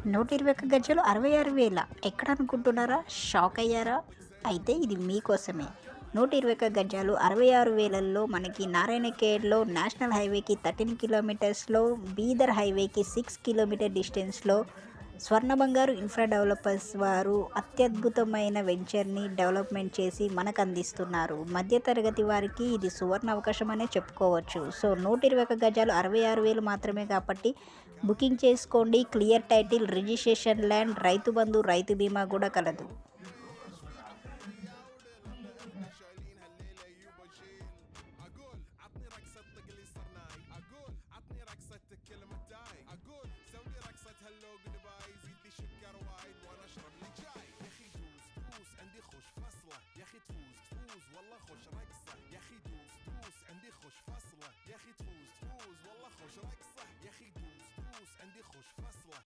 121 గజాలు 66,000 ఎక్కడనుకుంటున్నారా? షాక్ అయ్యారా? అయితే ఇది మీకోసమే. 121 గజాలు 66,000లో మనకి నారాయణఖేడ్‌లో నేషనల్ హైవేకి 13 కిలోమీటర్స్‌లో, బీదర్ హైవేకి 6 కిలోమీటర్ డిస్టెన్స్‌లో స్వర్ణ బంగారు ఇన్ఫ్రా డెవలపర్స్ వారు అత్యద్భుతమైన వెంచర్‌ని డెవలప్‌మెంట్ చేసి మనకందిస్తున్నారు. మధ్య తరగతి వారికి ఇది సువర్ణ అవకాశం అనే చెప్పుకోవచ్చు. సో, 121 గజాలు 66,000 మాత్రమే కాబట్టి బుకింగ్ చేసుకోండి. Clear title, registration land, Rythu Bandhu, రైతు బీమా కూడా కలదు.